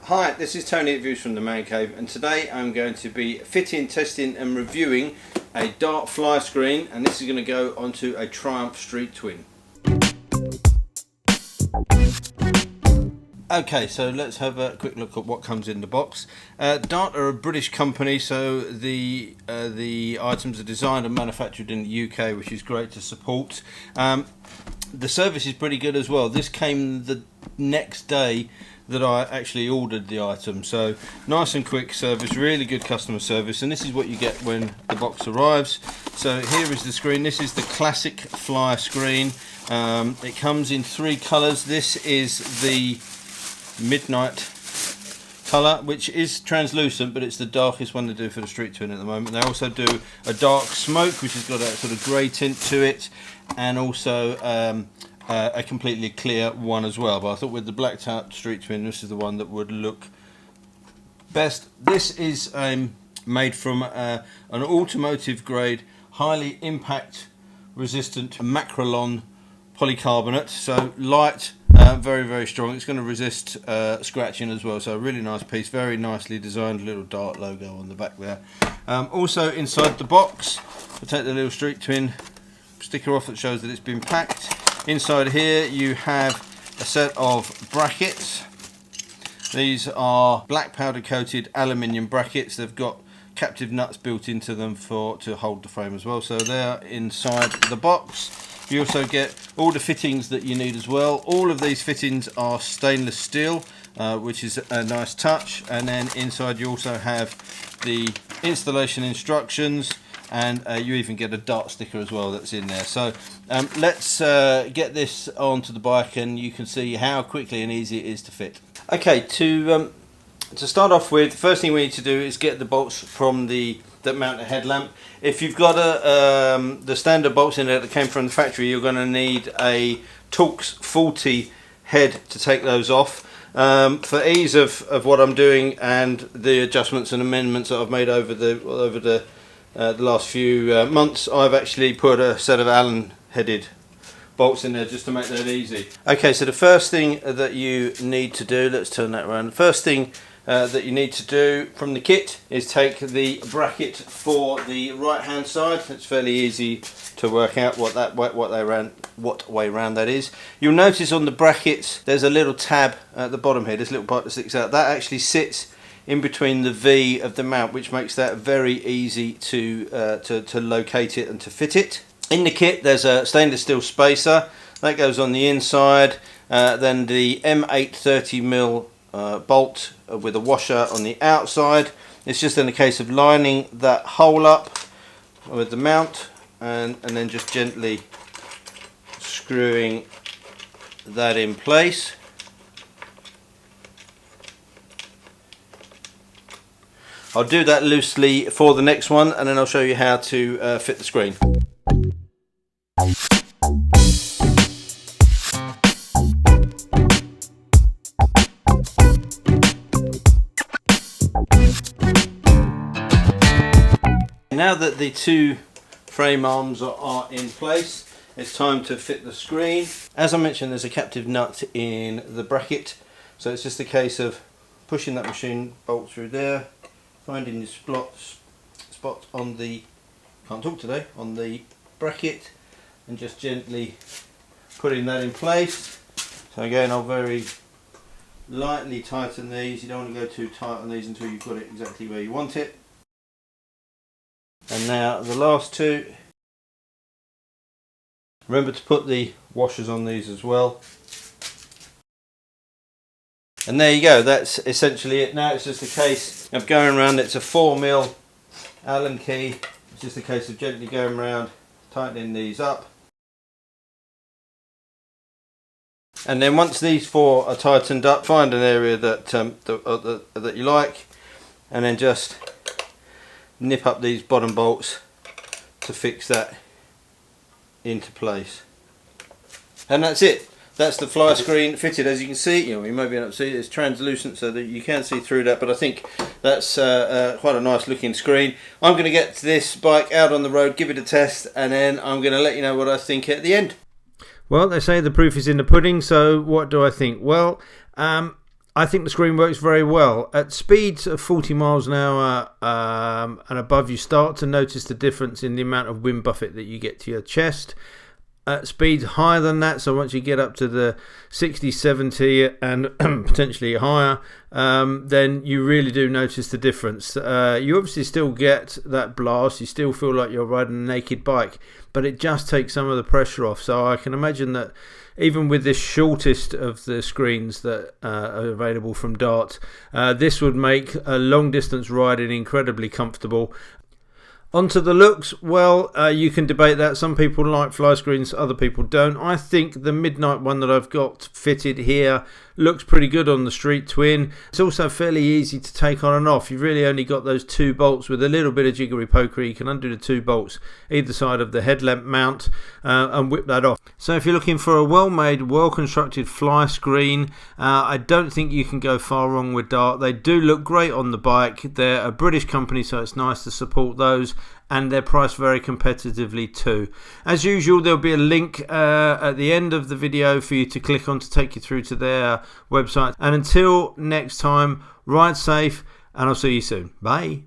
Hi, this is Tony at Views from the Man Cave, and today I'm going to be fitting, testing and reviewing a Dart Flyscreen, and this is going to go onto a Triumph Street Twin. Okay, so let's have a quick look at what comes in the box. Dart are a British company, so the items are designed and manufactured in the UK, which is great to support. The service is pretty good as well. This came the next day that I actually ordered the item, so nice and quick service, really good customer service, and this is what you get when the box arrives. So here is the screen. This is the classic Flyscreen. It comes in three colours. This is the midnight colour, which is translucent, but it's the darkest one they do for the Street Twin at the moment. They also do a dark smoke, which has got that sort of grey tint to it, and also a completely clear one as well. But I thought with the blacked out Street Twin, this is the one that would look best. This is made from an automotive grade, highly impact resistant Macrolon polycarbonate, so light, very, very strong. It's going to resist scratching as well, so a really nice piece, very nicely designed, little Dart logo on the back there. Also inside the box, I'll take the little Street Twin sticker off that shows that it's been packed. Inside here you have a set of brackets. These are black powder coated aluminium brackets. They've got captive nuts built into them to hold the frame as well, so they're inside the box. You also get all the fittings that you need as well. All of these fittings are stainless steel, which is a nice touch, and then inside you also have the installation instructions, and you even get a Dart sticker as well that's in there. So let's get this onto the bike and you can see how quickly and easy it is to fit. Okay, to start off with, the first thing we need to do is get the bolts from that mount the headlamp. If you've got the standard bolts in there that came from the factory, you're going to need a Torx 40 head to take those off. For ease of what I'm doing and the adjustments and amendments that I've made over the last few months, I've actually put a set of Allen headed bolts in there just to make that easy. Okay, so the first thing that you need to do, let's turn that around. The first thing that you need to do from the kit is take the bracket for the right hand side. It's fairly easy to work out what way round that is. You'll notice on the brackets there's a little tab at the bottom here, this little part that sticks out. That actually sits in between the V of the mount, which makes that very easy to locate it and to fit it. In the kit there's a stainless steel spacer that goes on the inside, then the M8 30mm bolt with a washer on the outside. It's just in a case of lining that hole up with the mount and then just gently screwing that in place. I'll do that loosely for the next one, and then I'll show you how to fit the screen. Now that the two frame arms are in place, it's time to fit the screen. As I mentioned, there's a captive nut in the bracket, so it's just a case of pushing that machine bolt through there, finding your spot on the, on the bracket, and just gently putting that in place. So again, I'll very lightly tighten these. You don't want to go too tight on these until you've got it exactly where you want it. And now the last two. Remember to put the washers on these as well. And there you go, that's essentially it. Now it's just a case of going around. It's a 4mm Allen key. It's just a case of gently going around, tightening these up. And then once these four are tightened up, find an area that you like, and then just nip up these bottom bolts to fix that into place. And that's it. That's the Flyscreen fitted. As you can see, you may be able to see it's translucent so that you can see through that, but I think that's quite a nice looking screen. I'm going to get this bike out on the road, give it a test, and then I'm going to let you know what I think at the end. Well, they say the proof is in the pudding, so what do I think? Well, I think the screen works very well. At speeds of 40 miles an hour and above, you start to notice the difference in the amount of wind buffet that you get to your chest. At speeds higher than that, so once you get up to the 60, 70 and potentially higher, then you really do notice the difference. You obviously still get that blast, you still feel like you're riding a naked bike, but it just takes some of the pressure off. So I can imagine that even with this shortest of the screens that are available from Dart, this would make a long distance riding incredibly comfortable. Onto the looks, well, you can debate that. Some people like Flyscreens, other people don't. I think the Midnight one that I've got fitted here looks pretty good on the Street Twin. It's also fairly easy to take on and off. You've really only got those 2 bolts with a little bit of jiggery pokery. You can undo the 2 bolts either side of the headlamp mount and whip that off. So if you're looking for a well-made, well-constructed Flyscreen, I don't think you can go far wrong with Dart. They do look great on the bike. They're a British company, so it's nice to support those, and they're priced very competitively too. As usual, there'll be a link at the end of the video for you to click on to take you through to their website. And until next time, ride safe, and I'll see you soon. Bye.